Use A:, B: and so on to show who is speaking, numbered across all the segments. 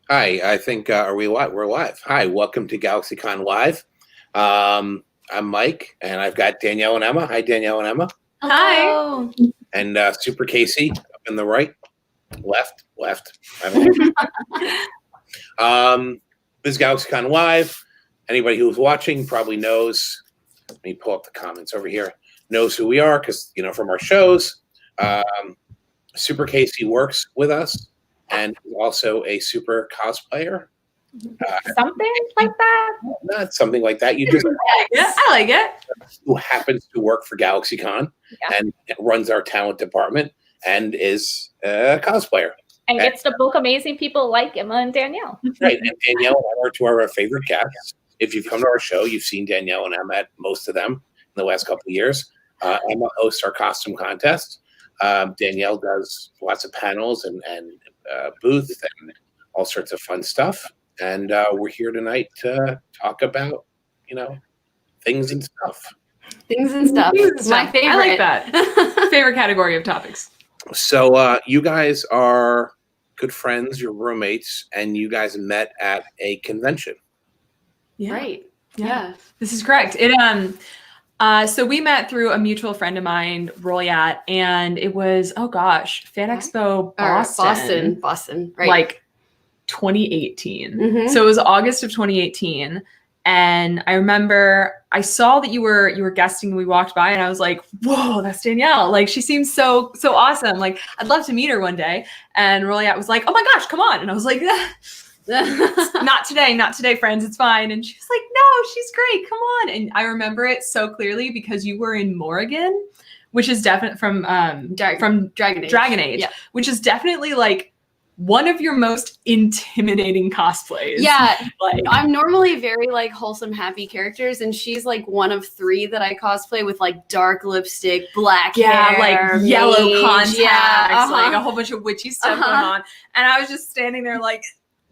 A: Hi, I think, are we live? We're live. Hi, welcome to GalaxyCon Live. I'm Mike, and I've got Danielle and Emma. Hi, Danielle and Emma.
B: Hi.
A: And SuperKayce up in the right, left. I don't know. This is GalaxyCon Live. Anybody who's watching probably knows, let me pull up the comments over here, knows who we are because, you know, from our shows. SuperKayce works with us. And also a super cosplayer.
B: Something like that?
A: Not something like that. You just
B: yeah, I like it.
A: Who happens to work for GalaxyCon and runs our talent department and is a cosplayer.
B: And gets to book amazing people like Emma and Danielle.
A: Right. And Danielle are two of our favorite guests. If you've come to our show, you've seen Danielle and Emma at most of them in the last couple of years. Emma hosts our costume contest. Danielle does lots of panels and booth and all sorts of fun stuff. And we're here tonight to talk about, you know, things and stuff.
C: Things and stuff. It's my favorite.
D: I like that. Favorite category of topics.
A: So you guys are good friends, you're roommates, and you guys met at a convention.
D: Yeah.
C: Right.
D: Yeah. This is correct. So we met through a mutual friend of mine, Royat, and it was, oh gosh, Fan Expo
C: Boston, right.
D: Like 2018.
C: Mm-hmm.
D: So it was August of 2018. And I remember I saw that you were guesting. We walked by and I was like, whoa, that's Danielle. Like, she seems so awesome. Like, I'd love to meet her one day. And Royat was like, oh my gosh, come on. And I was like, not today, friends. It's fine. And she was like, no, she's great. Come on. And I remember it so clearly because you were in Morrigan, which is definitely from Dragon Age, which is definitely like one of your most intimidating cosplays.
C: Yeah.
D: Like,
C: I'm normally very like wholesome, happy characters. And she's like one of 3 that I cosplay with like dark lipstick, black hair,
D: like yellow contacts, like a
C: uh-huh.
D: whole bunch of witchy stuff going on. And I was just standing there like,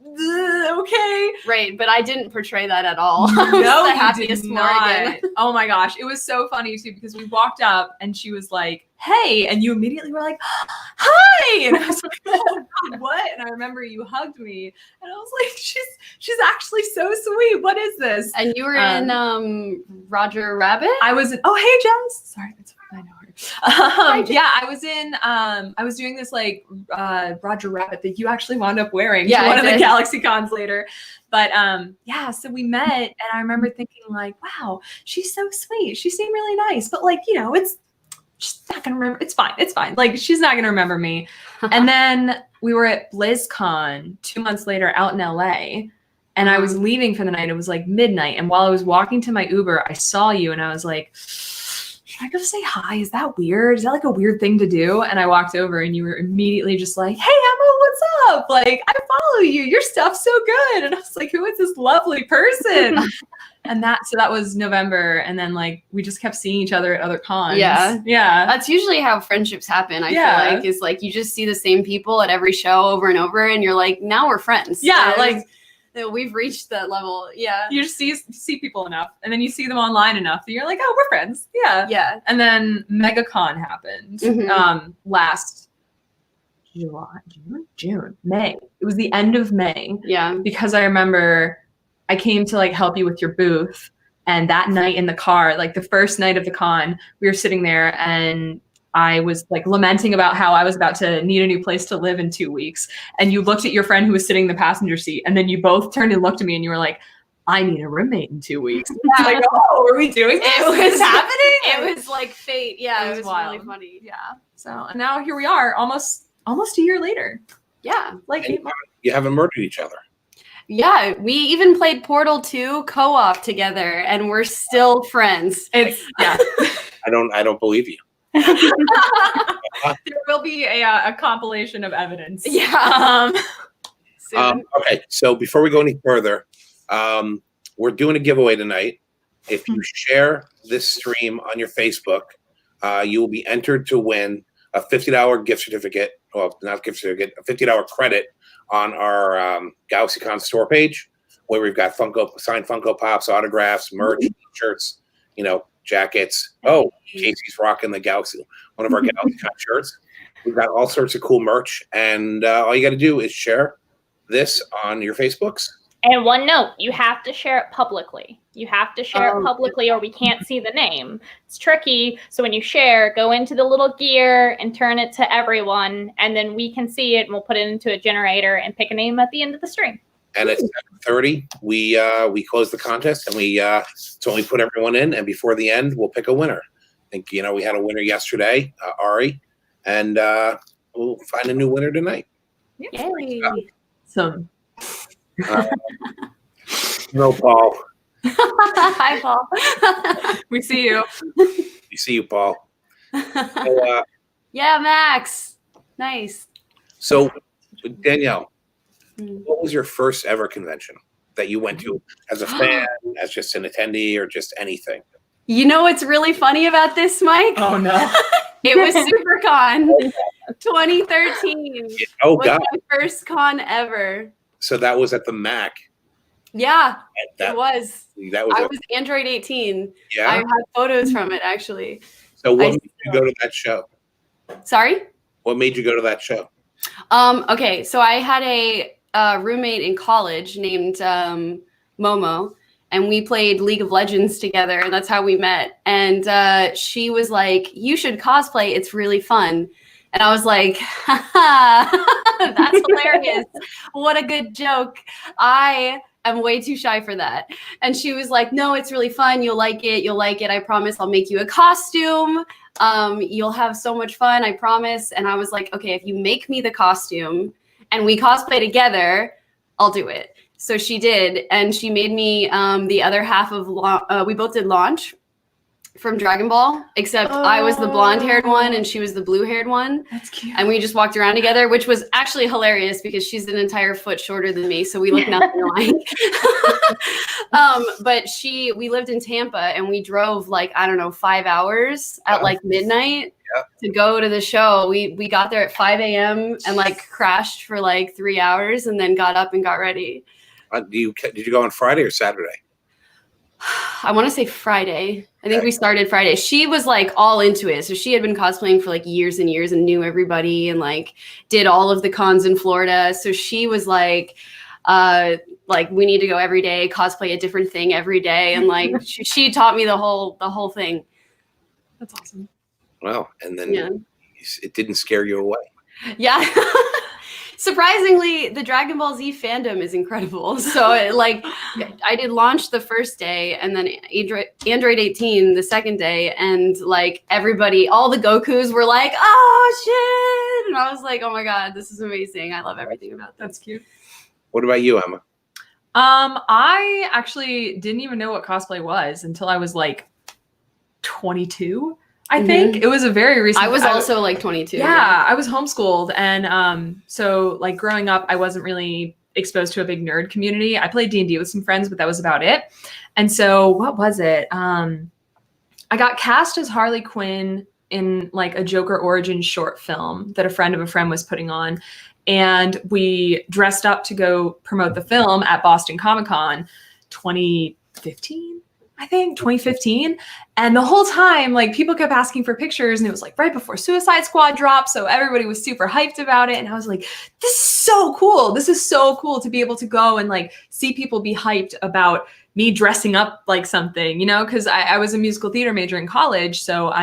D: okay.
C: Right, but I didn't portray that at all.
D: No,
C: the
D: you
C: happiest
D: did not.
C: Morrigan.
D: Oh my gosh, it was so funny too because we walked up and she was like, hey, and you immediately were like, hi, and I was like, oh God, what? And I remember you hugged me and I was like, she's actually so sweet. What is this?
C: And you were in Roger Rabbit?
D: I was in, oh hey Jess. Sorry, that's I know her. I was in I was doing this like Roger Rabbit that you actually wound up wearing to one of the GalaxyCons later. But so we met and I remember thinking like, wow, she's so sweet. She seemed really nice. But like, you know, she's not gonna remember. It's fine. Like, she's not gonna remember me. And then we were at BlizzCon 2 months later out in LA. And I was leaving for the night. It was like midnight. And while I was walking to my Uber, I saw you and I was like, should I go say hi? Is that weird? Is that like a weird thing to do? And I walked over and you were immediately just like, hey, Emma, what's up? Like, I follow you. Your stuff's so good. And I was like, who is this lovely person? And that was November. And then like, we just kept seeing each other at other cons.
C: Yeah.
D: Yeah.
C: That's usually how friendships happen. I feel like is like, you just see the same people at every show over and over. And you're like, now we're friends.
D: Yeah.
C: And
D: like,
C: we've reached that level. Yeah.
D: You just see people enough and then you see them online enough that you're like, oh, we're friends. Yeah.
C: Yeah.
D: And then MegaCon happened last May. It was the end of May.
C: Yeah.
D: Because I remember I came to like help you with your booth. And that night in the car, like the first night of the con, we were sitting there and I was like lamenting about how I was about to need a new place to live in 2 weeks. And you looked at your friend who was sitting in the passenger seat. And then you both turned and looked at me and you were like, I need a roommate in 2 weeks.
C: Yeah.
D: Like, oh, are we doing this?
C: It was
D: happening.
C: It was like fate. Yeah. It was
D: wild.
C: really funny.
D: Yeah. So and now here we are almost a year later.
C: Yeah.
D: Like
A: you haven't murdered each other.
C: Yeah, we even played Portal 2 co-op together and we're still friends.
D: It's
A: I don't believe you.
D: There will be a compilation of evidence.
C: Yeah.
A: Okay, so before we go any further, we're doing a giveaway tonight. If you share this stream on your Facebook, you will be entered to win a $50 gift certificate well, not gift certificate, a $50 credit on our GalaxyCon store page, where we've got signed Funko Pops, autographs, merch, shirts, jackets. Oh, Casey's rocking the Galaxy, one of our GalaxyCon shirts. We've got all sorts of cool merch, and all you got to do is share this on your Facebooks.
B: And one note, you have to share it publicly. You have to share it publicly or we can't see the name. It's tricky. So when you share, go into the little gear and turn it to everyone, and then we can see it and we'll put it into a generator and pick a name at the end of the stream.
A: And at 7:30, we close the contest, and so we put everyone in, and before the end, we'll pick a winner. I think, we had a winner yesterday, Ari, and we'll find a new winner tonight.
C: Yay.
D: So,
A: no, Paul.
C: Hi, Paul.
D: we see you.
A: We see you, Paul. So,
C: Yeah, Max. Nice.
A: so Danielle, what was your first ever convention that you went to as a fan, as just an attendee, or just anything?
C: You know what's really funny about this, Mike?
D: Oh no.
C: It was SuperKon 2013.
A: Oh,
C: was
A: God.
C: my first con ever.
A: So that was at the MAC.
C: Yeah,
A: That
C: it was.
A: That was
C: I was Android 18.
A: yeah.
C: I have photos from it, actually.
A: So what
C: I
A: made you go to that show?
C: Sorry?
A: What made you go to that show?
C: Okay, so I had a roommate in college named Momo, and we played League of Legends together, and that's how we met. And she was like, "You should cosplay. It's really fun." And I was like, "That's hilarious. What a good joke. I am way too shy for that." And she was like, "No, it's really fun. You'll like it. You'll like it. I promise. I'll make you a costume. You'll have so much fun. I promise." And I was like, "Okay, if you make me the costume and we cosplay together, I'll do it." So she did, and she made me the other half of we both did Launch from Dragon Ball, except I was the blonde-haired one and she was the blue-haired one.
D: That's cute.
C: And we just walked around together, which was actually hilarious because she's an entire foot shorter than me, so we look nothing alike. But we lived in Tampa, and we drove 5 hours at midnight to go to the show. We got there at 5 a.m. and crashed for 3 hours, and then got up and got ready.
A: Did you go on Friday or Saturday?
C: I want to say Friday. I think we started Friday. She was all into it. So she had been cosplaying for years and years and knew everybody and did all of the cons in Florida. So she was we need to go every day, cosplay a different thing every day. And she taught me the whole thing.
D: That's awesome.
A: Well, and then it didn't scare you away.
C: Yeah. Surprisingly, the Dragon Ball Z fandom is incredible. So I did Launch the first day, and then Android 18 the second day, and everybody, all the Gokus were like, "Oh shit!" And I was like, "Oh my god, this is amazing! I love everything about that."
D: That's cute.
A: What about you, Emma?
D: I actually didn't even know what cosplay was until I was 22. I think it was a very recent.
C: I was also 22.
D: Yeah, I was homeschooled, and so growing up, I wasn't really exposed to a big nerd community. I played D&D with some friends, but that was about it. And so, what was it? I got cast as Harley Quinn in a Joker origin short film that a friend of a friend was putting on, and we dressed up to go promote the film at Boston Comic-Con 2015. I think 2015. And the whole time, people kept asking for pictures, and it was right before Suicide Squad dropped. So everybody was super hyped about it. And I was like, this is so cool. This is so cool to be able to go and see people be hyped about me dressing up like something, cause I was a musical theater major in college. So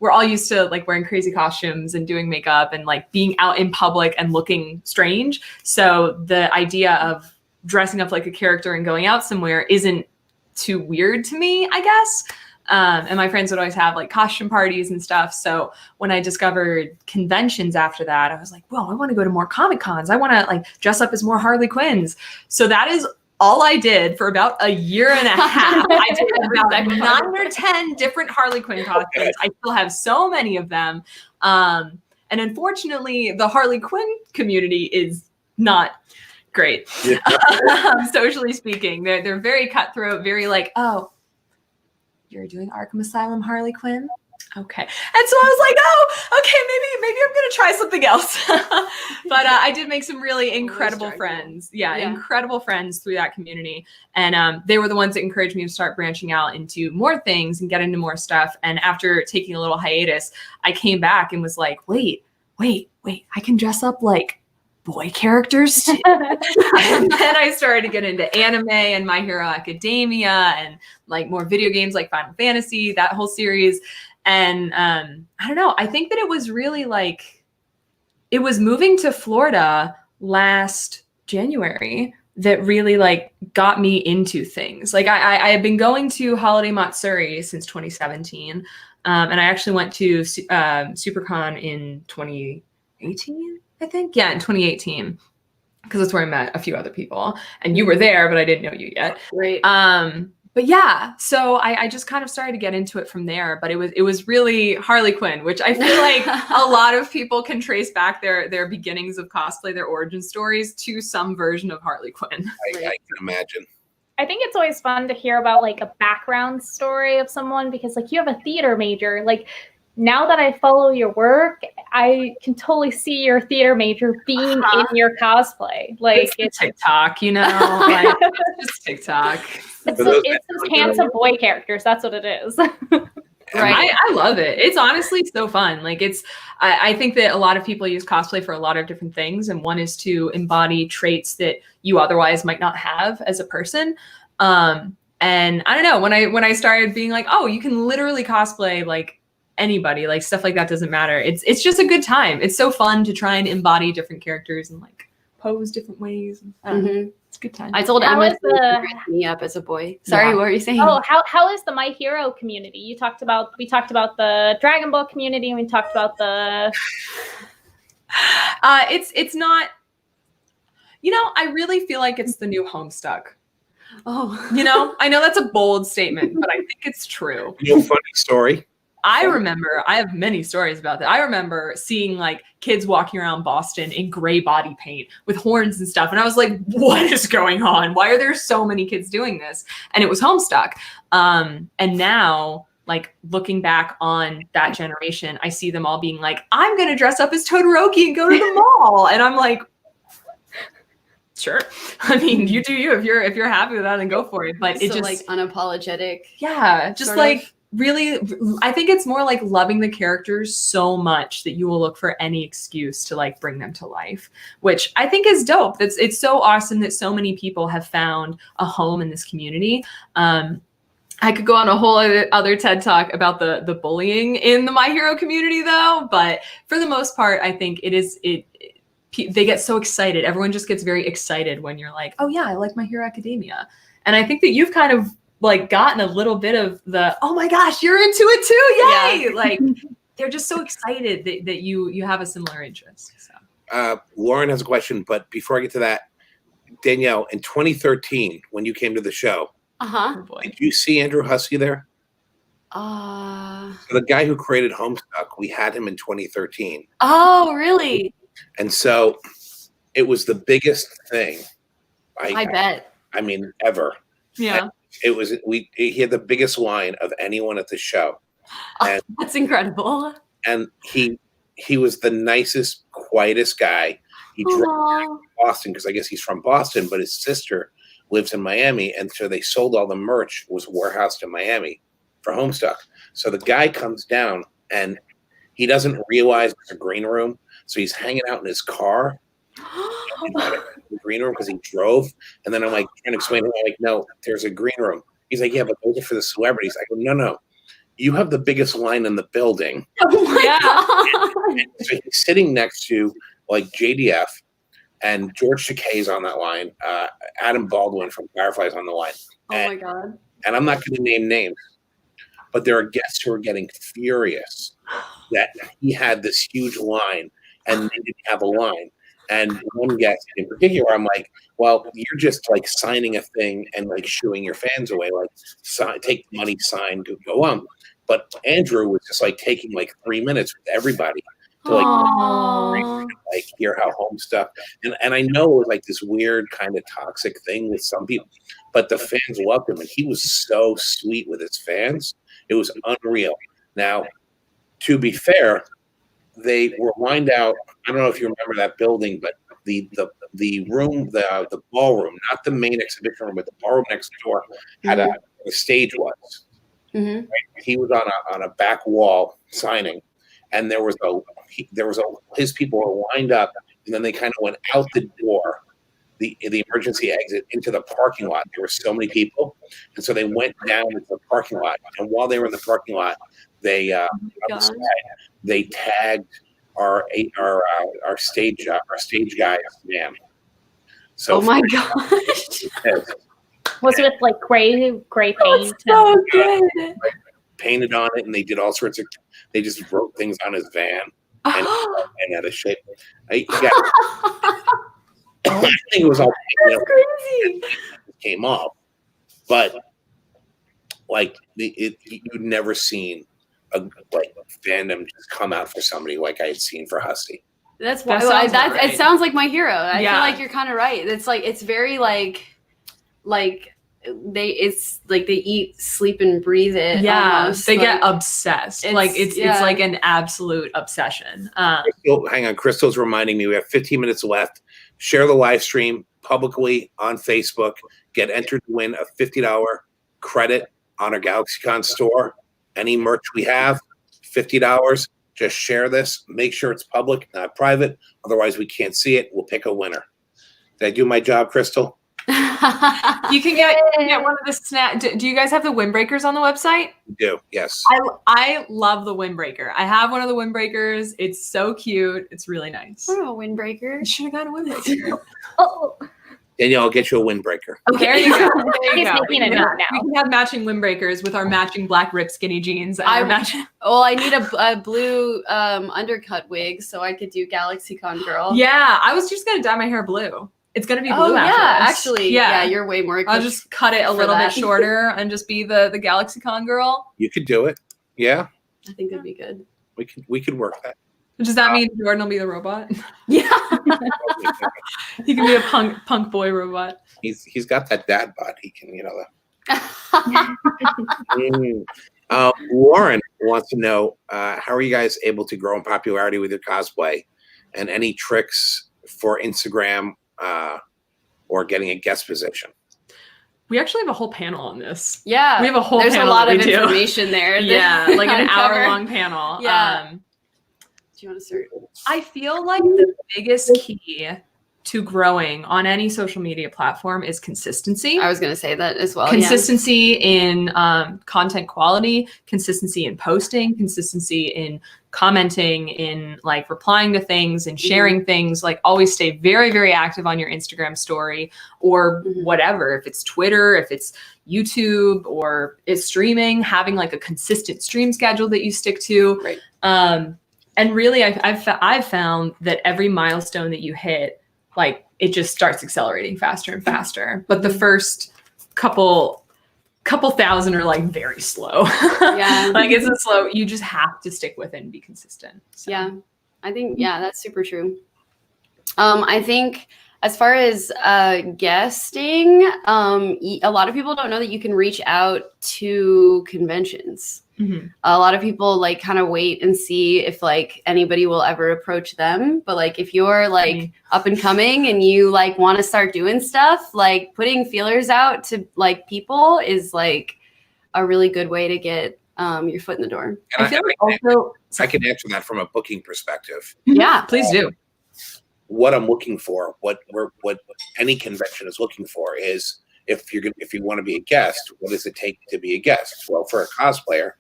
D: we're all used to wearing crazy costumes and doing makeup and being out in public and looking strange. So the idea of dressing up like a character and going out somewhere isn't too weird to me, I guess. And my friends would always have costume parties and stuff. So when I discovered conventions after that, I was like, well, I want to go to more Comic Cons. I want to dress up as more Harley Quinns. So that is all I did for about a year and a half. I did about 9 or 10 different Harley Quinn costumes. I still have so many of them. And unfortunately, the Harley Quinn community is not great. Socially speaking, they're very cutthroat, very oh, you're doing Arkham Asylum Harley Quinn? Okay. And so I was like, oh, okay, maybe I'm going to try something else. But I did make some really incredible friends. Yeah, incredible friends through that community. And they were the ones that encouraged me to start branching out into more things and get into more stuff. And after taking a little hiatus, I came back and was like, wait, I can dress up like boy characters too. And then I started to get into anime and My Hero Academia and like more video games like Final Fantasy, that whole series. And I don't know, I think that it was really like, it was moving to Florida last January that really like got me into things. Like I had been going to Holiday Matsuri since 2017. And I actually went to SuperCon in 2018. I think, yeah, in 2018, because that's where I met a few other people, and you were there, but I didn't know you yet.
C: Right.
D: But yeah, so I just kind of started to get into it from there. But it was really Harley Quinn, which I feel like a lot of people can trace back their beginnings of cosplay, their origin stories to some version of Harley Quinn.
A: I can imagine.
B: I think it's always fun to hear about like a background story of someone, because like you have a theater major. Like now that I follow your work, I can totally see your theater major being in your cosplay. Like
D: it's TikTok, you know, like it's just TikTok.
B: It's those handsome boy characters. That's what it is.
D: Right. I love it. It's honestly so fun. Like I think that a lot of people use cosplay for a lot of different things. And one is to embody traits that you otherwise might not have as a person. And I don't know, when I started being like, oh, you can literally cosplay like anybody, like stuff like that doesn't matter. It's just a good time. It's so fun to try and embody different characters and like pose different ways. It's a good time.
C: I told Emma to me up as a boy. Sorry, what were you saying?
B: Oh, how is the My Hero community? We talked about the Dragon Ball community, and we talked about the
D: it's not, you know, I really feel like it's the new Homestuck.
C: Oh,
D: you know, I know that's a bold statement, but I think it's true.
A: Funny story.
D: I have many stories about that. I remember seeing like kids walking around Boston in gray body paint with horns and stuff. And I was like, what is going on? Why are there so many kids doing this? And it was Homestuck. And now, like looking back on that generation, I see them all being like, I'm going to dress up as Todoroki and go to the mall. And I'm like, sure. I mean, you do you. If you're happy with that, then go for it. But
C: so
D: it just
C: like unapologetic.
D: Yeah. Just like really, I think it's more like loving the characters so much that you will look for any excuse to like bring them to life, which I think is dope. It's so awesome that so many people have found a home in this community. I could go on a whole other TED Talk about the bullying in the My Hero community though, but for the most part, I think they get so excited. Everyone just gets very excited when you're like, oh yeah, I like My Hero Academia. And I think that you've kind of like gotten a little bit of the, oh my gosh, you're into it too. Yay. Yeah. Like they're just so excited that you have a similar interest. So.
A: Lauren has a question, but before I get to that, Danielle, in 2013, when you came to the show, did you see Andrew Hussey there? So the guy who created Homestuck, we had him in 2013.
C: Oh, really?
A: And so it was the biggest thing.
C: I bet.
A: I mean, ever.
C: Yeah.
A: And he had the biggest line of anyone at the show. And,
C: that's incredible.
A: And he was the nicest, quietest guy. He drove to Boston because I guess he's from Boston, but his sister lives in Miami. And so they sold all the merch, was warehoused in Miami for Homestuck. So the guy comes down and he doesn't realize it's a green room. So he's hanging out in his car in the green room because he drove. And then I'm like trying to explain to him, like, no, there's a green room. He's like, yeah, but those are for the celebrities. I go, no. You have the biggest line in the building.
C: Oh my God.
A: So he's sitting next to like JDF and George Takei's on that line. Adam Baldwin from Firefly's on the line.
C: My God.
A: And I'm not going to name names, but there are guests who are getting furious that he had this huge line and they didn't have a line. And one guest in particular, I'm like, well, you're just like signing a thing and like shooing your fans away, like take the money, sign, go on. But Andrew was just like taking like 3 minutes with everybody to like hear how Homestuck. And I know it was like this weird kind of toxic thing with some people, but the fans loved him and he was so sweet with his fans. It was unreal. Now, to be fair, they were lined out. I don't know if you remember that building, but the room, the ballroom, not the main exhibition room, but the ballroom next door had a stage was.
C: Mm-hmm.
A: Right? He was on a back wall signing, and there was his people were lined up, and then they kind of went out the door, the emergency exit into the parking lot. There were so many people, and so they went down into the parking lot. And while they were in the parking lot, they on the side, they tagged our stage guy's man. So
C: oh my gosh.
B: Was it with like gray paint?
C: That's so good.
A: Painted on it, and they did all sorts of. They just wrote things on his van and had a shape. I think it was all.
C: That's crazy.
A: Came off, but like you'd never seen a fandom just come out for somebody like I had seen for Husty.
C: That's
D: That
C: why
D: sounds right.
C: it sounds like my hero. I
D: Yeah.
C: feel like you're kind of right. It's like it's very like they eat, sleep, and breathe it.
D: Yeah,
C: almost.
D: they
C: like,
D: get obsessed. It's like an absolute obsession.
A: Hang on, Crystal's reminding me we have 15 minutes left. Share the live stream publicly on Facebook. Get entered to win a $50 credit on our GalaxyCon store. Any merch we have, $50. Just share this. Make sure it's public, not private. Otherwise, we can't see it. We'll pick a winner. Did I do my job, Crystal?
D: You can get one of the snap. Do you guys have the windbreakers on the website?
A: We do, yes.
D: I love the windbreaker. I have one of the windbreakers. It's so cute. It's really nice.
C: Oh, windbreaker.
D: I should have got a windbreaker.
B: Oh,
A: Danielle, I'll get you a windbreaker.
D: There you go. There you
B: He's
D: go.
B: making it up now.
D: We can have matching windbreakers with our matching black rip skinny jeans. And our matching.
C: Well, I need a blue undercut wig so I could do GalaxyCon girl.
D: Yeah, I was just gonna dye my hair blue. It's gonna be blue.
C: Oh
D: after
C: yeah,
D: this.
C: actually, yeah, you're way more.
D: I'll just cut it a
C: for
D: little
C: that.
D: bit shorter and just be the GalaxyCon girl.
A: You could do it. Yeah,
C: I think that'd be good.
A: we could work that.
D: Does that mean Jordan will be the robot?
C: Yeah.
D: He can be a punk boy robot.
A: He's got that dad bod. He can, that. Lauren wants to know how are you guys able to grow in popularity with your cosplay, and any tricks for Instagram or getting a guest position?
D: We actually have a whole panel on this.
C: Yeah.
D: We have a whole
C: There's
D: panel
C: a lot
D: that
C: of
D: we do.
C: information there.
D: Yeah, like an
C: Uncover.
D: hour-long panel.
C: Yeah. Do you want to start?
D: I feel like the biggest key to growing on any social media platform is consistency.
C: I was going to say that as well.
D: Consistency in content quality, consistency in posting, consistency in commenting, in like replying to things and sharing things. Like always stay very, very active on your Instagram story or whatever. If it's Twitter, if it's YouTube, or it's streaming, having like a consistent stream schedule that you stick to.
C: Right.
D: And really, I've found that every milestone that you hit, like it just starts accelerating faster and faster. But the first couple thousand are like very slow.
C: Yeah.
D: Like it's a slow, you just have to stick with it and be consistent. So.
C: Yeah. I think, that's super true. I think as far as guesting, a lot of people don't know that you can reach out to conventions.
D: Mm-hmm.
C: A lot of people like kind of wait and see if like anybody will ever approach them. But like if you're like up and coming and you like want to start doing stuff, like putting feelers out to like people is like a really good way to get your foot in the door.
A: And
D: I feel like also
A: I can answer that from a booking perspective.
C: Yeah.
D: please do.
A: What I'm looking for, what any convention is looking for, is if you want to be a guest, what does it take to be a guest? Well, for a cosplayer,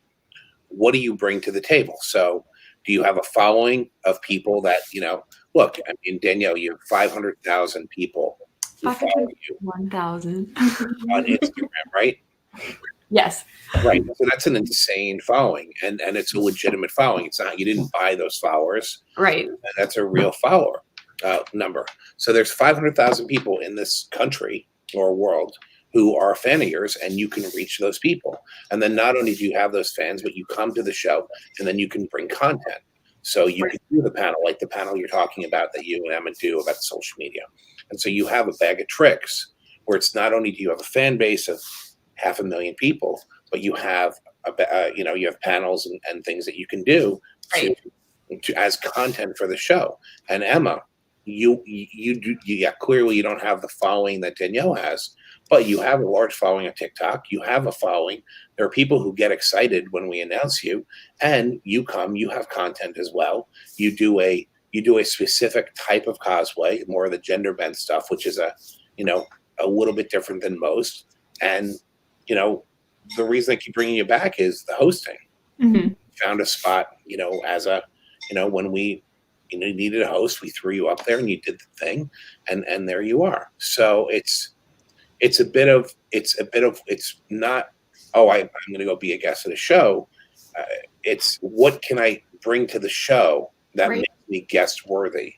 A: what do you bring to the table? So, do you have a following of people that look? I mean, Danielle, you have 500,000 people who follow you
D: 1,000
A: on Instagram, right?
D: Yes.
A: Right. So that's an insane following, and it's a legitimate following. It's not, you didn't buy those followers.
C: Right.
A: And that's a real follower number. So there's 500,000 people in this country or world who are a fan of yours, and you can reach those people. And then not only do you have those fans, but you come to the show, and then you can bring content. So you can do the panel, like the panel you're talking about that you and Emma do about social media. And so you have a bag of tricks where it's not only do you have a fan base of 500,000 people, but you have you have panels and things that you can do to as content for the show. And Emma, clearly you don't have the following that Danielle has, but you have a large following on TikTok. You have a following. There are people who get excited when we announce you, and you have content as well. You do a specific type of cosplay, more of the gender bent stuff, which is a little bit different than most. And, the reason I keep bringing you back is the hosting.
B: Mm-hmm.
A: Found a spot, when we needed a host, we threw you up there and you did the thing, and there you are. So it's not, I'm going to go be a guest at a show. It's what can I bring to the show that makes me guest worthy?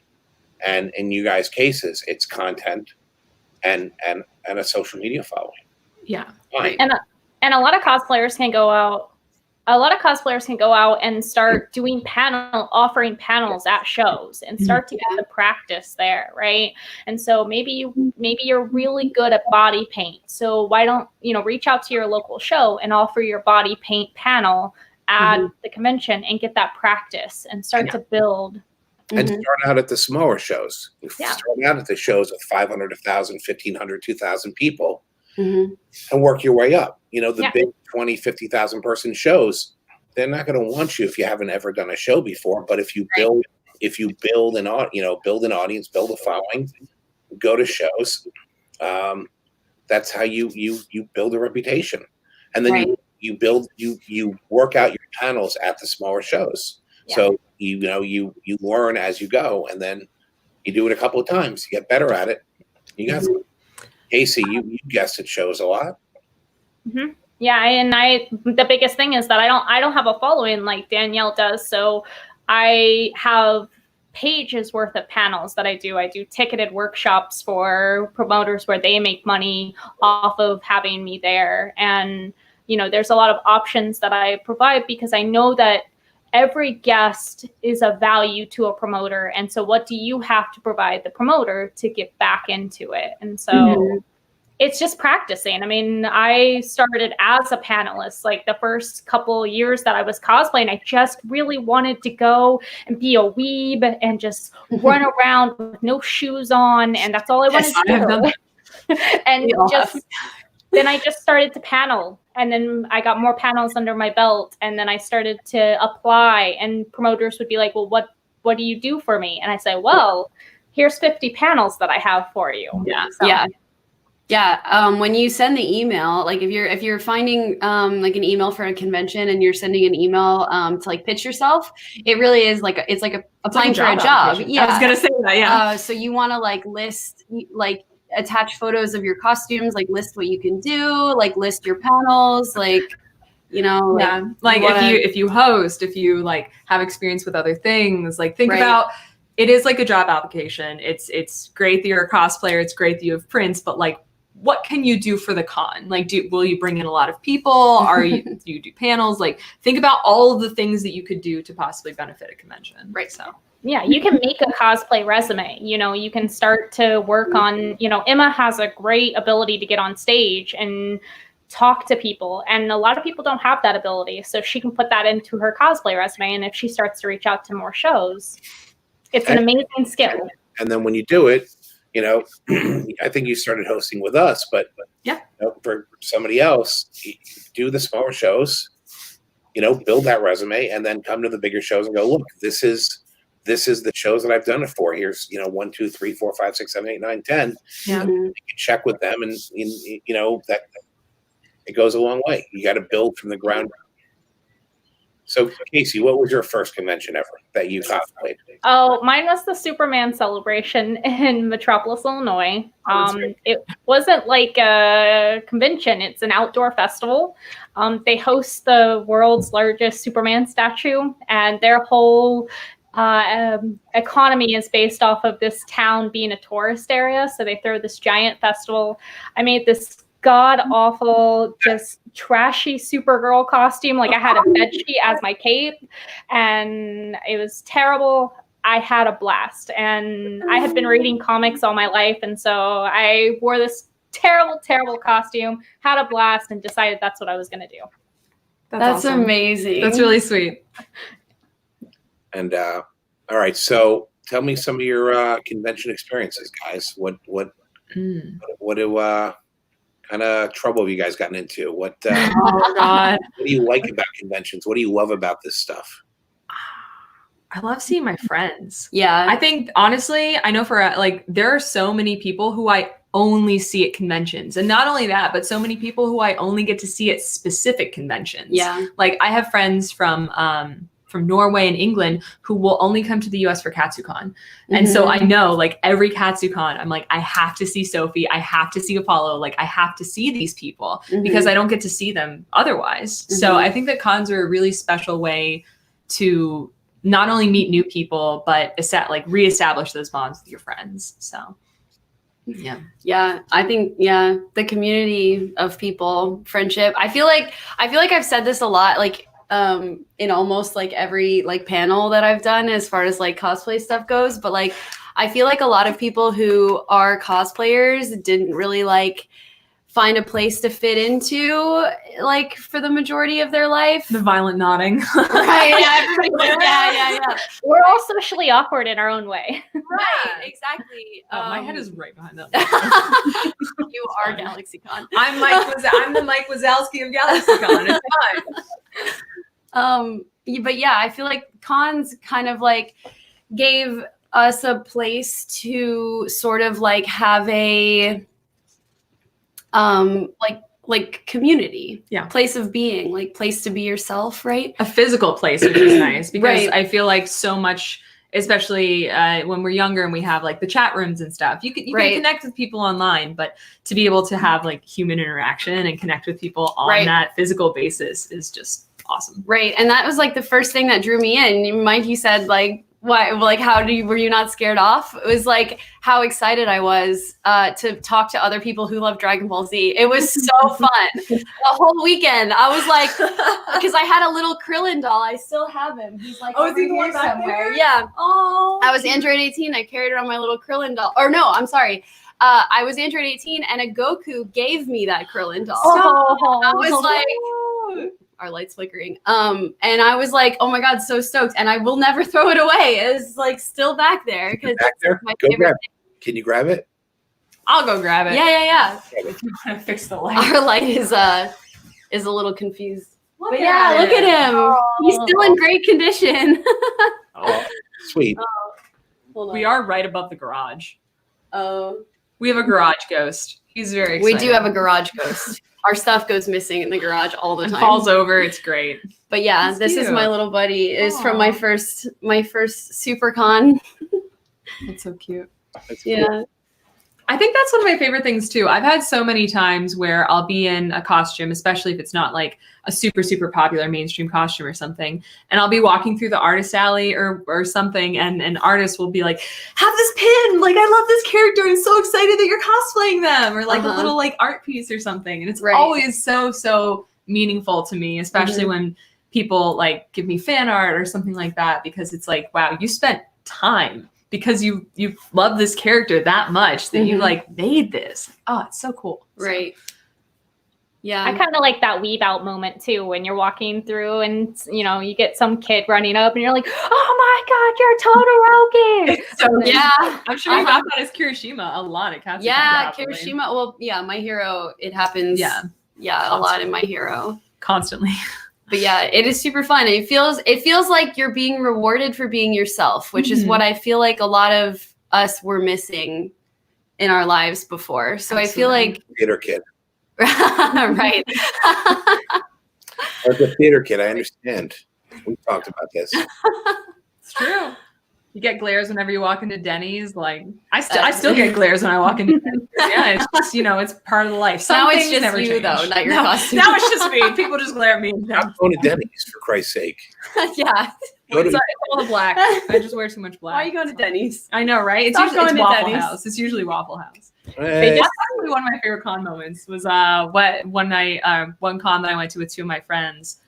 A: And in you guys' cases, it's content and a social media following.
D: Yeah.
A: Right.
B: And a lot of cosplayers can go out. A lot of cosplayers can go out and start doing offering panels at shows and start to get the practice there, right? And so maybe you're really good at body paint. So why don't reach out to your local show and offer your body paint panel at the convention and get that practice and start to build.
A: And start out at the smaller shows. Start out at the shows with 500, 1,000, 1,500, 2,000 people, and work your way up. The big 20, 50,000 person shows, they're not going to want you if you haven't ever done a show before. But if you build an audience, build a following, go to shows, that's how you build a reputation. And then you work out your panels at the smaller shows. Yeah. So you learn as you go, and then you do it a couple of times. You get better at it. You got Casey. You guest at shows a lot.
B: Mm-hmm. Yeah, and the biggest thing is that I don't have a following like Danielle does. So I have pages worth of panels that I do. I do ticketed workshops for promoters where they make money off of having me there. And there's a lot of options that I provide because I know that every guest is of value to a promoter. And so what do you have to provide the promoter to get back into it? And so it's just practicing. I mean, I started as a panelist, like the first couple years that I was cosplaying, I just really wanted to go and be a weeb and just run around with no shoes on. And that's all I wanted to do. And then I just started to panel. And then I got more panels under my belt. And then I started to apply, and promoters would be like, well, what do you do for me? And I say, well, here's 50 panels that I have for you.
C: Yeah. So. Yeah. When you send the email, like if you're finding like an email for a convention and you're sending an email to like pitch yourself, it really is like applying for a job. Yeah.
D: I was gonna say that. Yeah.
C: So you want to like list, like attach photos of your costumes, like list what you can do, like list your panels, like
D: if you host, if you like have experience with other things, like think about. It is like a job application. It's great that you're a cosplayer. It's great that you have prints, but like, what can you do for the con? Like, will you bring in a lot of people? Do you do panels? Like, think about all of the things that you could do to possibly benefit a convention.
C: Right.
D: So.
B: Yeah, you can make a cosplay resume. You can start to work on, Emma has a great ability to get on stage and talk to people. And a lot of people don't have that ability. So she can put that into her cosplay resume. And if she starts to reach out to more shows, it's an amazing skill.
A: And then when you do it, I think you started hosting with us, but for somebody else, do the smaller shows, build that resume, and then come to the bigger shows and go, look, this is the shows that I've done it for. Here's 1, 2, 3, 4, 5, 6, 7, 8, 9, 10.
C: Yeah.
A: You can check with them, and that it goes a long way. You got to build from the ground up. So, Casey, what was your first convention ever that you cosplayed?
B: Oh, mine was the Superman celebration in Metropolis, Illinois. It wasn't like a convention. It's an outdoor festival. They host the world's largest Superman statue, and their whole economy is based off of this town being a tourist area. So they throw this giant festival. I made this god-awful, just trashy Supergirl costume. Like I had a bedsheet as my cape, and it was terrible. I had a blast, and I had been reading comics all my life, and so I wore this terrible, terrible costume, had a blast, and decided that's what I was going to do.
C: That's
D: awesome.
C: amazing.
D: That's really sweet.
A: And all right, so tell me some of your convention experiences, guys. What kind of trouble have you guys gotten into? What
D: Oh God.
A: what do you like about conventions? What do you love about this stuff?
D: I love seeing my friends.
C: Yeah.
D: I think honestly, I know for like there are so many people who I only see at conventions, and not only that, but so many people who I only get to see at specific conventions.
C: Yeah.
D: Like I have friends from Norway and England who will only come to the US for KatsuCon. And so I know like every KatsuCon, I'm like, I have to see Sophie. I have to see Apollo. Like I have to see these people because I don't get to see them otherwise. So I think that cons are a really special way to not only meet new people, but reestablish those bonds with your friends. So
C: yeah, I think the community of people, friendship. I feel like I've said this a lot, like in almost like every like panel that I've done as far as like cosplay stuff goes, but like I feel like a lot of people who are cosplayers didn't really like find a place to fit into like for the majority of their life.
D: the violent nodding.
C: Right. Yeah.
B: We're all socially awkward in our own way.
C: Right. Exactly.
D: My head is right behind that.
C: You are GalaxyCon.
D: I'm the Mike Wazowski of GalaxyCon. It's fine.
C: But yeah, I feel like cons kind of like gave us a place to sort of like have a like community, place of being, like place to be yourself, right?
D: A physical place, which is nice because
C: Right.
D: I feel like so much, especially when we're younger and we have like the chat rooms and stuff, you can connect with people online, but to be able to have like human interaction and connect with people on that physical basis is just awesome.
C: Right. And that was like the first thing that drew me in. Mike, you said like, why, like, were you not scared off? It was like how excited I was to talk to other people who love Dragon Ball Z. It was so fun. The whole weekend, I was like, because I had a little Krillin doll. I still have him. He's like,
D: is he the one back
C: somewhere.
D: there?
C: Yeah.
D: Oh,
C: I was Android 18. I carried around my little Krillin doll. Or no, I'm sorry. I was Android 18 and a Goku gave me that Krillin doll. I was like, our lights flickering. And I was like, oh my God, so stoked. And I will never throw it away. It's like still back there.
A: Back there? Go grab it. Can you grab it?
D: I'll go grab it.
C: Yeah.
D: If you want to fix the light.
C: Our light is a little confused.
D: Look
C: Look at him.
B: Oh.
C: He's still in great condition.
A: Oh, sweet.
C: Hold on.
D: We are right above the garage.
C: Oh.
D: We have a garage ghost. He's very excited.
C: We do have a garage ghost. Our stuff goes missing in the garage all the
D: It
C: time.
D: falls over. It's great.
C: But yeah,
D: That's
C: this is
D: cute.
C: my little buddy. It's from my first SuperCon.
D: That's so cute.
A: That's cool.
C: Yeah.
D: I think that's one of my favorite things too. I've had so many times where I'll be in a costume, especially if it's not like a super, super popular mainstream costume or something. And I'll be walking through the artist alley or something. And an artist will be like, have this pin. Like, I love this character. I'm so excited that you're cosplaying them. Or like a little like art piece or something. And it's always so, so meaningful to me, especially when people like give me fan art or something like that, because it's like, wow, you spent time because you love this character that much that you like made this. Oh, it's so cool.
C: Right. Yeah.
B: I kind of like that weave out moment too, when you're walking through and you get some kid running up and you're like, oh my God, you're Todoroki.
D: So
C: yeah.
D: I'm sure you got that as Kirishima a lot at Katsuki.
C: Yeah, Kirishima. Well, yeah, My Hero, it happens. Yeah, a lot in My Hero.
D: Constantly.
C: But yeah, it is super fun. It feels like you're being rewarded for being yourself, which is what I feel like a lot of us were missing in our lives before. So I feel like
A: Theater kid.
C: right.
A: As a theater kid, I understand. We talked about this.
D: It's true. You get glares whenever you walk into Denny's. Like I still get glares when I walk into Denny's. Yeah, it's just it's part of the life.
C: Now it's just you though, not your costume.
D: Now it's just me. People just glare at me.
A: I'm going to Denny's for Christ's sake.
C: Yeah.
D: It's all the black. I just wear too much black.
C: Why are you going to Denny's?
D: I know, right? It's
C: Stop
D: usually
C: going to
D: Waffle
C: Denny's.
D: House. It's usually Waffle House.
A: Hey.
D: That's probably one of my favorite con moments was one con that I went to with two of my friends.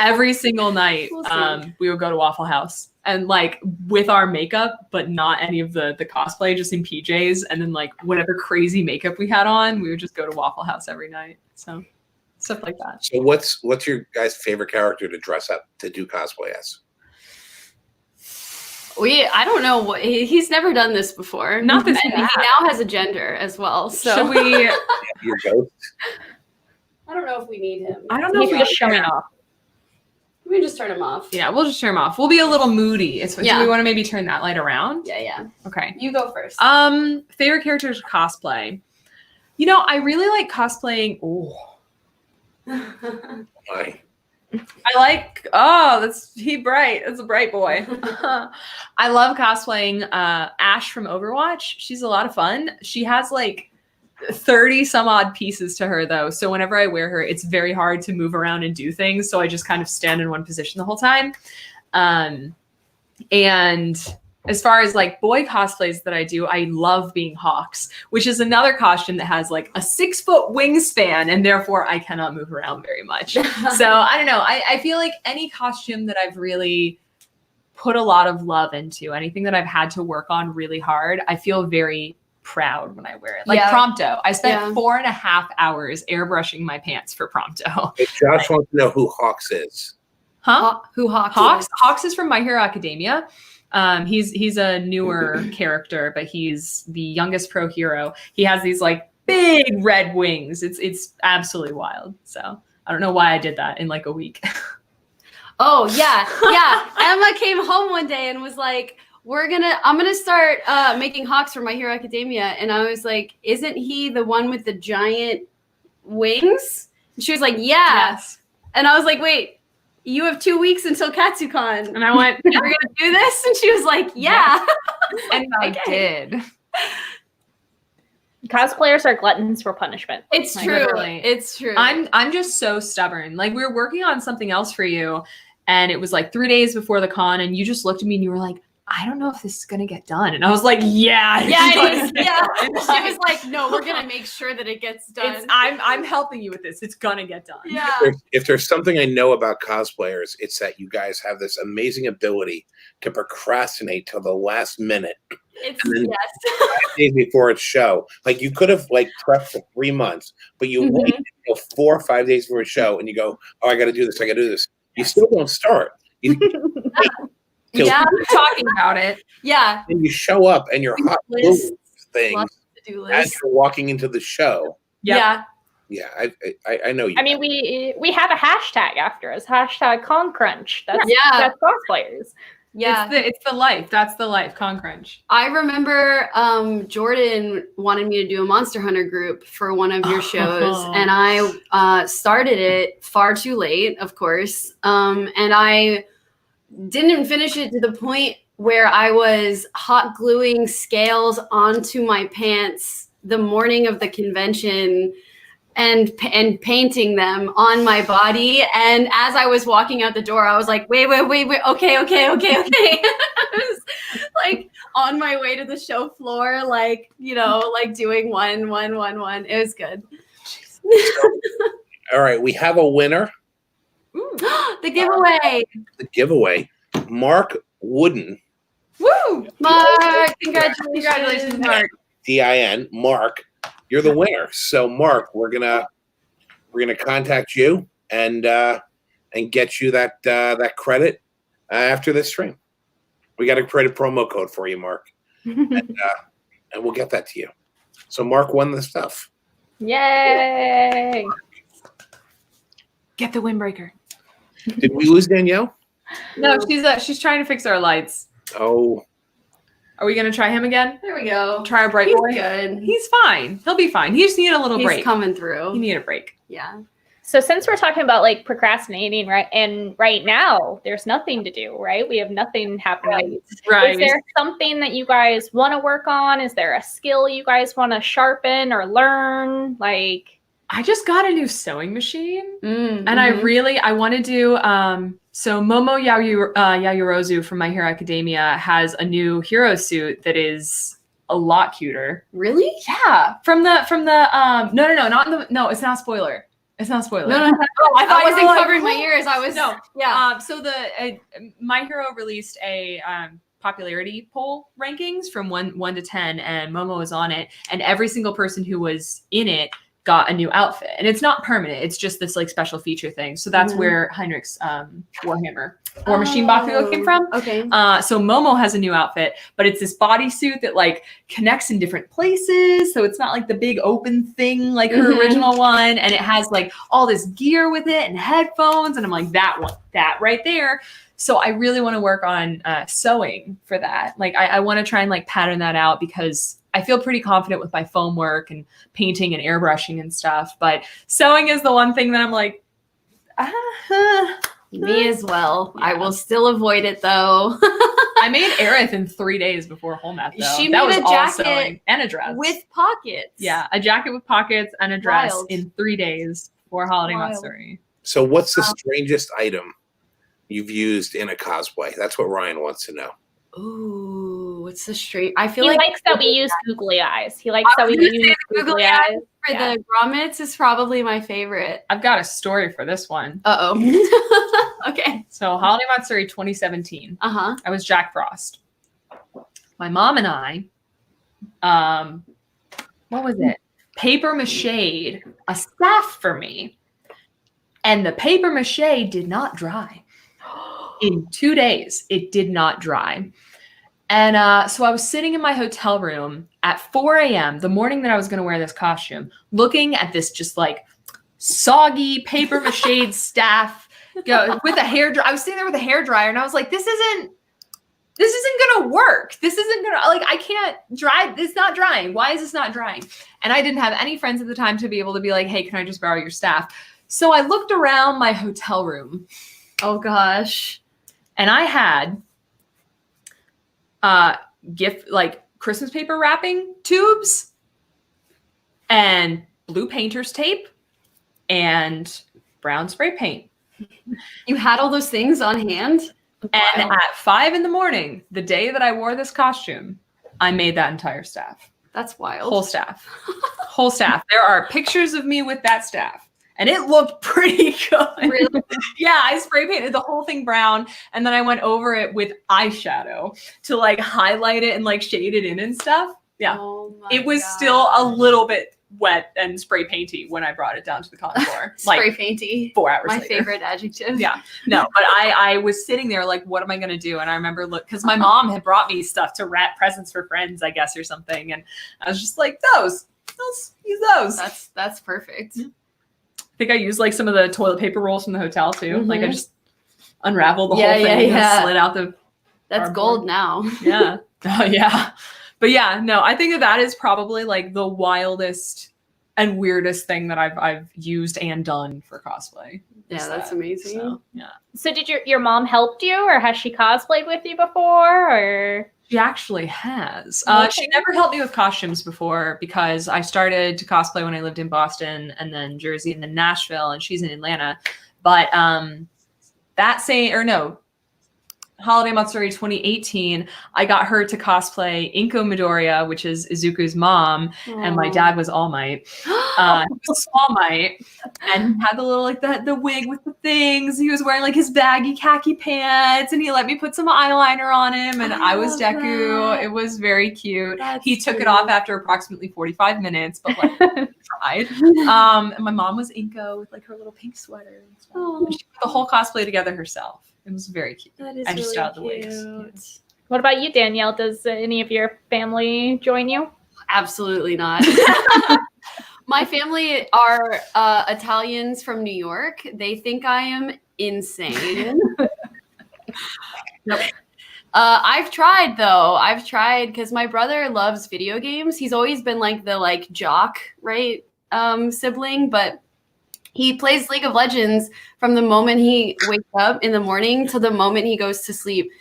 D: Every single night, we would go to Waffle House and like with our makeup, but not any of the cosplay, just in PJs, and then like whatever crazy makeup we had on, we would just go to Waffle House every night. So stuff like that.
A: So what's your guys' favorite character to dress up to do cosplay as?
C: I don't know what he's never done this before.
D: Not this
C: and
D: bad.
C: he now has a gender as well. So
D: Should we?
A: Your ghost?
C: I don't know if we need him.
D: I don't know
B: He's
D: if we
B: just showing off.
C: We can just turn him off.
D: Yeah, we'll just turn him off. We'll be a little moody. Do
C: Yeah.
D: we want to maybe turn that light around?
C: Yeah.
D: Okay.
C: You go first.
D: Favorite characters to cosplay. You know, I really like cosplaying. Oh,
A: Why?
D: I like. Oh, that's bright. That's a bright boy. I love cosplaying Ash from Overwatch. She's a lot of fun. She has like 30 some odd pieces to her though. So whenever I wear her, it's very hard to move around and do things. So I just kind of stand in one position the whole time. And as far as like boy cosplays that I do, I love being Hawks, which is another costume that has like a 6-foot wingspan and therefore I cannot move around very much. So I don't know. I feel like any costume that I've really put a lot of love into, anything that I've had to work on really hard, I feel very proud when I wear it. Like Prompto. I spent 4.5 hours airbrushing my pants for Prompto.
A: If Josh wants to know who Hawks is.
D: Huh?
C: Who Hawks?
D: Hawks? Hawks is from My Hero Academia. He's a newer character, but he's the youngest pro hero. He has these like big red wings. It's absolutely wild. So I don't know why I did that in like a week.
C: Oh yeah. Emma came home one day and was like, I'm gonna start making Hawks for My Hero Academia. And I was like, isn't he the one with the giant wings? And she was like, yeah.
D: Yes.
C: And I was like, wait, you have 2 weeks until Katsucon.
D: And I went,
C: we're gonna do this? And she was like, yeah.
D: and I did.
B: Cosplayers are gluttons for punishment.
C: It's
D: Like,
C: true.
D: literally.
C: It's true.
D: I'm just so stubborn. Like we were working on something else for you, and it was like 3 days before the con, and you just looked at me and you were like, I don't know if this is gonna get done. And I was like, yeah,
C: it is. Yeah. She was like, no, we're gonna make sure that it gets done.
D: I'm helping you with this. It's gonna get done.
C: Yeah.
A: If there's something I know about cosplayers, it's that you guys have this amazing ability to procrastinate till the last minute.
C: It's
A: And then
C: yes.
A: 5 days before its show. Like you could have like prepped for 3 months, but you wait until 4 or 5 days before a show and you go, oh, I gotta do this, I gotta do this. You still don't start.
C: Yeah.
D: We're talking about it.
C: Yeah.
A: And you show up and you're hot
C: List.
A: things
C: Lots to do
A: as
C: list.
A: you're walking into the show.
D: Yep.
C: Yeah.
A: Yeah, I know you.
B: I mean, we have a hashtag after us. Hashtag ConCrunch. That's cosplayers.
C: Yeah.
D: It's the life. That's the life. Con Crunch.
C: I remember Jordan wanted me to do a Monster Hunter group for one of your shows, and I started it far too late, of course. And I didn't finish it to the point where I was hot gluing scales onto my pants the morning of the convention and painting them on my body. And as I was walking out the door, I was like, wait. Okay. I was like on my way to the show floor, like, like doing one. It was good.
A: All right, we have a winner.
C: The giveaway.
A: The giveaway. Mark Wooden.
D: Woo!
C: Mark, congratulations, Mark.
A: DIN. Mark, you're the winner. So Mark, we're gonna contact you and get you that credit after this stream. We got to create a promo code for you, Mark, and we'll get that to you. So Mark won the stuff.
B: Yay!
D: Get the windbreaker.
A: Did we lose Danielle?
D: No, she's trying to fix our lights.
A: Oh,
D: Are we gonna try him again?
C: There we go.
D: Try our bright
C: He's
D: boy.
C: good.
D: He's fine. He'll be fine. He just needed a little
C: He's
D: break.
C: coming
D: He
C: through.
D: needed a break.
C: Yeah.
B: So since we're talking about like procrastinating, right? And right now there's nothing to do, right? We have nothing happening.
D: Right.
B: Is there something that you guys want to work on? Is there a skill you guys want to sharpen or learn? Like,
D: I just got a new sewing machine,
C: Mm-hmm.
D: and I want to do. So Momo Yayorozu from My Hero Academia has a new hero suit that is a lot cuter.
C: Really?
D: Yeah, from the no, it's not a spoiler. It's not a spoiler.
C: No. Oh, I
D: thought you
C: wasn't
D: were like,
C: covering my ears. I was
D: No.
C: Yeah.
D: So the My Hero released a popularity poll rankings from 1 to 10, and Momo was on it, and every single person who was in it got a new outfit, and it's not permanent. It's just this like special feature thing. So that's where Heinrich's Warhammer War Machine Bakugo came from.
C: Okay.
D: So Momo has a new outfit, but it's this bodysuit that like connects in different places. So it's not like the big open thing like her original one. And it has like all this gear with it and headphones. And I'm like, that right there. So I really want to work on sewing for that. Like I want to try and like pattern that out, because I feel pretty confident with my foam work and painting and airbrushing and stuff. But sewing is the one thing that I'm like,
C: Me as well.
D: Yeah.
C: I will still avoid it though.
D: I made Aerith in 3 days before Holmath, though.
C: She
D: that
C: made
D: was
C: a
D: all
C: jacket
D: sewing and a dress.
C: with pockets.
D: Yeah, a jacket with pockets and a dress
C: Wild.
D: in 3 days for Holiday
C: Wild.
D: Matsuri.
A: So what's the strangest item you've used in a cosplay? That's what Ryan wants to know.
C: Ooh, what's the straight? I
B: He
C: feel like
B: likes that we use googly eyes. He likes that we
C: was gonna
B: use
C: say the
B: googly eyes.
C: for the grommets is probably my favorite.
D: I've got a story for this one.
C: Uh-oh. Okay.
D: So Holiday Matsuri 2017.
C: Uh-huh.
D: I was Jack Frost. My mom and I, what was it? Paper mache'd a staff for me. And the paper mache did not dry. In 2 days, it did not dry. And so I was sitting in my hotel room at 4 a.m., the morning that I was going to wear this costume, looking at this just like soggy paper mache staff go with a hair dryer. I was sitting there with a hair dryer, and I was like, this isn't going to work. This isn't going to, like, I can't dry. It's not drying. Why is this not drying? And I didn't have any friends at the time to be able to be like, hey, can I just borrow your staff? So I looked around my hotel room.
C: Oh gosh.
D: And I had gift, like Christmas paper wrapping tubes and blue painter's tape and brown spray paint.
C: You had all those things on hand?
D: And at 5 a.m, the day that I wore this costume, I made that entire staff.
C: That's wild.
D: Whole staff. Whole staff. There are pictures of me with that staff. And it looked pretty good.
C: Really?
D: Yeah, I spray painted the whole thing brown, and then I went over it with eyeshadow to like highlight it and like shade it in and stuff. Yeah.
C: Oh my
D: It was still a little bit wet and spray painty when I brought it down to the con floor.
C: Spray
D: Like
C: painty.
D: 4 hours
C: My
D: later.
C: favorite adjective.
D: Yeah. No, but I was sitting there like, what am I going to do? And I remember because my mom had brought me stuff to wrap presents for friends, I guess, or something. And I was just like, use those.
C: That's perfect.
D: I think I used like some of the toilet paper rolls from the hotel too. Like I just unraveled the
C: Yeah,
D: whole thing
C: yeah.
D: and slid out the
C: That's
D: cardboard.
C: gold now.
D: Yeah. Oh yeah. But yeah, no, I think that is probably like the wildest and weirdest thing that I've used and done for cosplay.
C: Yeah, that's amazing.
D: So, yeah.
B: So did your mom helped you, or has she cosplayed with you before, or?
D: She actually has.
B: Okay.
D: She never helped me with costumes before because I started to cosplay when I lived in Boston and then Jersey and then Nashville, and she's in Atlanta. But Holiday Matsuri 2018, I got her to cosplay Inko Midoriya, which is Izuku's mom, and my dad was All Might. He was All Might, and he had the little like the wig with the things. He was wearing like his baggy khaki pants, and he let me put some eyeliner on him, and I was
C: love
D: Deku.
C: that.
D: It was very cute.
C: That's
D: He took it
C: cute.
D: off after approximately 45 minutes, but like tried. And my mom was Inko with like her little pink sweater and stuff.
C: Oh.
D: And she put the whole cosplay together herself. It was very cute.
C: That is
D: I just
C: really
D: styled the
C: cute.
D: wigs.
B: What about you, Danielle? Does any of your family join you?
C: Absolutely not. My family are Italians from New York. They think I am insane.
D: Nope.
C: I've tried though. I've tried because my brother loves video games. He's always been like the jock, right? Sibling, but he plays League of Legends from the moment he wakes up in the morning to the moment he goes to sleep.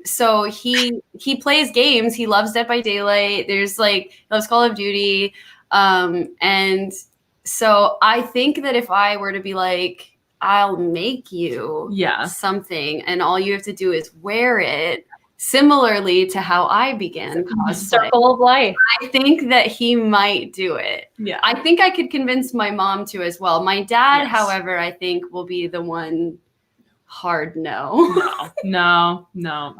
C: So he plays games. He loves Dead by Daylight. There's he loves Call of Duty. And so I think that if I were to be like, I'll make you something and all you have to do is wear it, similarly to how I began cosplay,
B: Circle of life.
C: I think that he might do it.
D: Yeah.
C: I think I could convince my mom to as well. My dad,
D: Yes.
C: however, I think will be the one hard no.
D: No.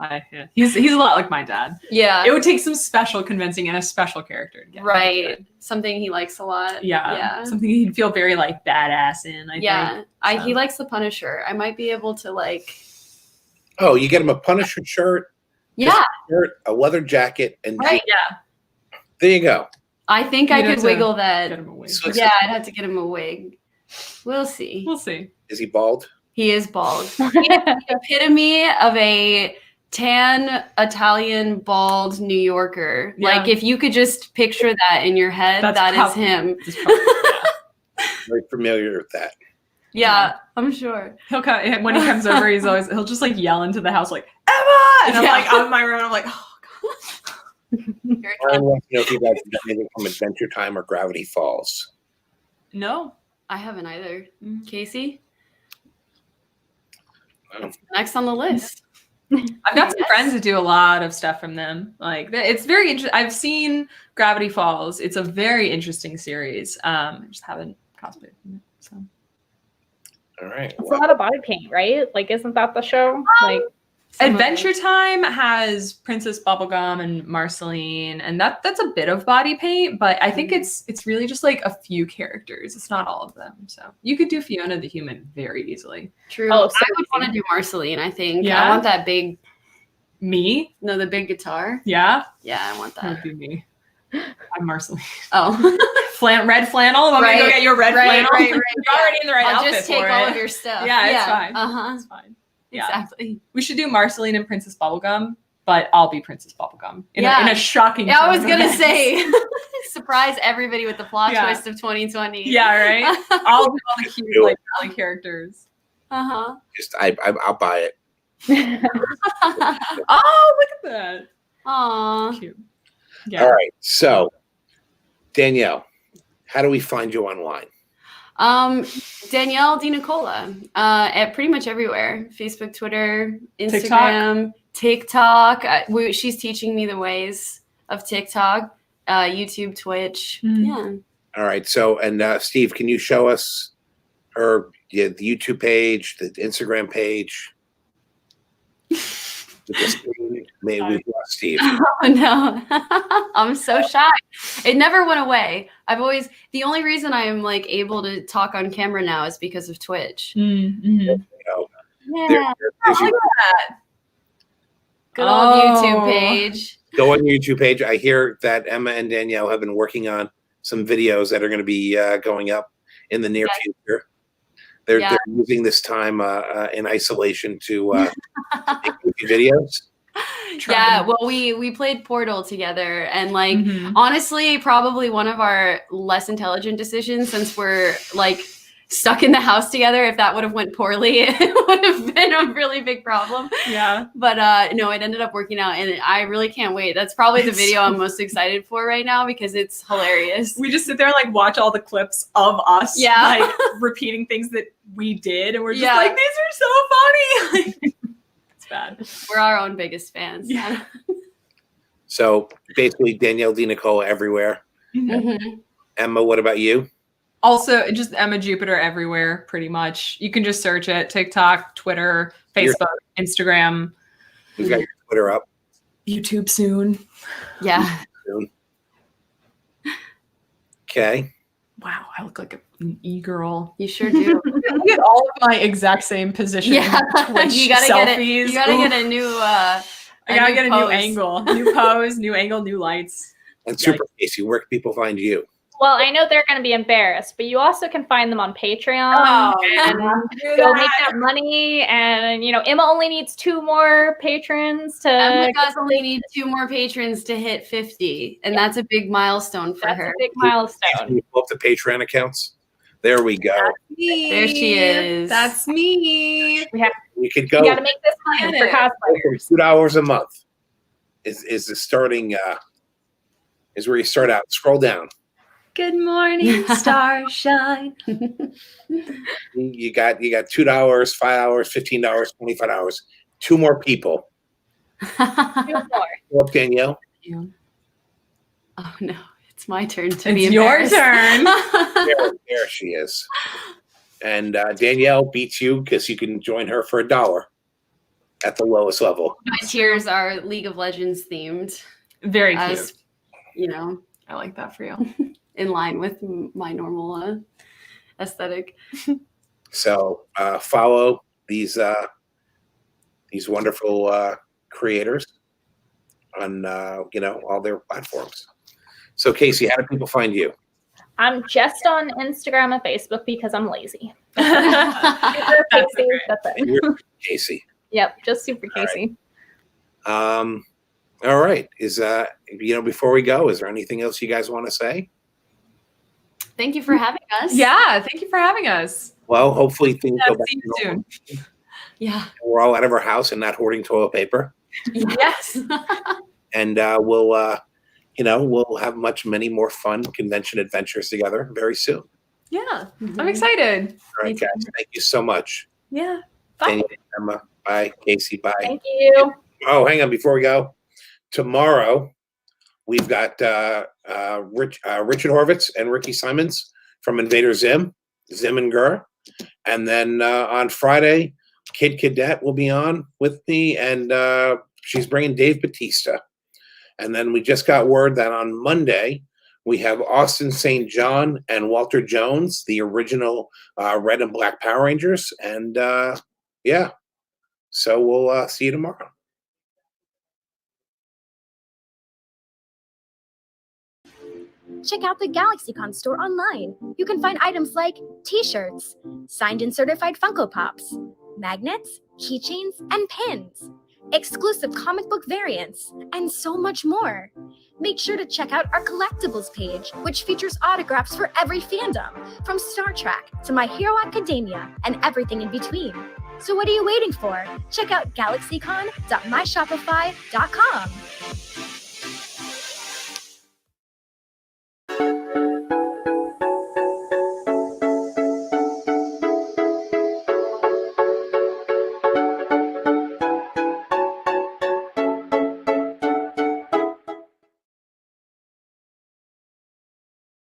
D: He's a lot like my dad.
C: Yeah.
D: It would take some special convincing and a special character to get him
C: Right.
D: to do it.
C: Something he likes a lot.
D: Yeah. Something he'd feel very like badass in. I think. So.
C: He likes the Punisher. I might be able to like.
A: Oh, you get him a Punisher shirt.
C: Yeah.
A: A leather jacket, and
C: Right.
D: Yeah.
A: there you go.
C: I think
D: You'd
C: I
D: have
C: could
D: to
C: wiggle that.
D: Get him a wig.
A: So-
C: Yeah, I'd have to get him a wig. We'll see.
D: We'll see.
A: Is he bald?
C: He is bald. He is the epitome of a tan Italian bald New Yorker.
D: Yeah.
C: Like if you could just picture that in your head, that is him.
A: Very familiar with that.
C: Yeah, I'm sure.
D: He'll come when he comes over. He'll just like yell into the house like Emma, and I'm like out in my room. I'm like, oh god.
A: I want to know if you guys have done anything from Adventure Time or Gravity Falls.
D: No,
C: I haven't either. Casey?
A: Oh.
C: Next on the list.
D: I've got some friends that do a lot of stuff from them. Like it's very interesting. I've seen Gravity Falls. It's a very interesting series. I just haven't cosplayed from it. So.
A: All right.
B: It's a lot of body paint, right? Like, isn't that the show? Like,
D: Adventure Time has Princess Bubblegum and Marceline, and that's a bit of body paint, but I think it's really just like a few characters. It's not all of them. So you could do Fiona the Human very easily.
C: True.
B: Oh, so
C: I would want to do Marceline, I think.
D: Yeah?
C: I want that big,
D: Me?
C: the big guitar.
D: Yeah?
C: Yeah, I want
D: That
C: that.
D: would be me. I'm Marceline.
C: Oh.
D: Red flannel? Want me to go get your red flannel?
C: Right.
D: You're already in the right
C: I'll
D: outfit
C: just take
D: for
C: all
D: it.
C: of your stuff.
D: Yeah, it's fine.
C: Uh-huh.
D: It's fine. Yeah.
C: Exactly.
D: We should do Marceline and Princess Bubblegum, but I'll be Princess Bubblegum in a shocking.
C: Yeah, I was
D: turn of
C: gonna
D: events.
C: say, surprise everybody with the plot
D: Yeah.
C: twist of 2020.
D: Yeah, right. I'll do all the cute like Valley characters.
C: Uh
A: Just I'll buy it.
C: huh.
D: Oh, look at that.
C: Aw.
D: Cute. Yeah.
A: All right. So, Danielle, how do we find you online?
C: Danielle DeNicola, at pretty much everywhere. Facebook, Twitter, Instagram, TikTok. She's teaching me the ways of TikTok, YouTube, Twitch. Yeah.
A: All right. So, and Steve, can you show us the YouTube page, the Instagram page? Maybe we've lost Steve.
C: Oh no, I'm so shy. It never went away. The only reason I'm like able to talk on camera now is because of Twitch.
D: Mm-hmm.
A: You know,
C: Yeah.
A: there's your-
C: Good old YouTube page.
A: go on your YouTube page. I hear that Emma and Danielle have been working on some videos that are going to be going up in the near future. They're using this time in isolation to make videos.
C: Yeah, well, we played Portal together, and like honestly, probably one of our less intelligent decisions, since we're like stuck in the house together. If that would have went poorly, it would have been a really big problem.
D: Yeah.
C: But no, it ended up working out, and I really can't wait. That's probably the video I'm most excited for right now because it's hilarious.
D: We just sit there and like watch all the clips of us like repeating things that we did, and we're just like, these are so funny. It's bad.
C: We're our own biggest fans.
D: Yeah.
A: So basically, Danielle DeNicola everywhere.
C: Mm-hmm.
A: Emma, what about you?
D: Also, just Emma Jupiter everywhere, pretty much. You can just search it: TikTok, Twitter, Facebook, Instagram.
A: We've got your Twitter up.
D: YouTube soon.
C: Yeah.
A: Soon. Okay.
D: Wow, I look like an e-girl.
C: You sure do.
D: I get all of my exact same position.
C: Yeah,
D: Twitch
C: you gotta
D: selfies.
C: get it. You gotta get a new.
D: I gotta get a new angle, new pose, new angle, new lights.
A: And SuperKayce, where can people find you?
B: Well, I know they're going to be embarrassed, but you also can find them on Patreon. And go make that money. And, you know, Emma only needs 2 more patrons to.
C: Emma does only need 2 more patrons to hit 50. And that's a big milestone for her.
B: That's a big milestone.
A: Can you pull up the Patreon accounts? There we go.
C: There she is.
D: That's me.
A: You could go.
B: We got to make this happen for cosplayers.
A: $2 a month is the starting. Is where you start out. Scroll down.
D: Good morning, starshine.
A: You got $2, $5, $15, $25. 2 more people.
B: 2 more.
A: Go up, Danielle.
C: Oh no, it's my turn to
D: It's
C: be
D: your
C: embarrassed.
D: turn.
A: There she is. And Danielle beats you because you can join her for $1 at the lowest level.
C: My tiers are League of Legends themed.
D: Very cute.
C: As, you know,
D: I like that for you.
C: in line with my normal aesthetic.
A: So follow these wonderful creators on all their platforms. So Casey, how do people find you?
B: I'm just on Instagram and Facebook because I'm lazy.
D: That's
B: Casey, that's it.
A: And you're Casey.
B: Yep, just SuperKayce.
A: All right. Is before we go, is there anything else you guys want to say?
C: Thank you for having us.
D: Yeah, thank you for having us.
A: Well, hopefully things go
D: Yeah,
A: back
D: see
A: to
D: you
A: normal.
D: soon.
C: Yeah.
A: We're all out of our house and not hoarding toilet paper.
D: Yes.
A: And we'll have many more fun convention adventures together very soon.
D: Yeah, I'm excited.
A: All right, guys. Thank you so much.
D: Yeah. Bye.
A: Danielle, Emma, bye. Casey, bye.
B: Thank you.
A: Oh, hang on before we go. Tomorrow, we've got Richard Horvitz and Rikki Simons from Invader Zim and Gur. And then on Friday, Cadet will be on with me, and she's bringing Dave Bautista. And then we just got word that on Monday, we have Austin St. John and Walter Jones, the original Red and Black Power Rangers. And so we'll see you tomorrow.
E: Check out the GalaxyCon store online. You can find items like t-shirts, signed and certified Funko Pops, magnets, keychains, and pins, exclusive comic book variants, and so much more. Make sure to check out our collectibles page, which features autographs for every fandom, from Star Trek to My Hero Academia and everything in between. So what are you waiting for? Check out GalaxyCon.myshopify.com.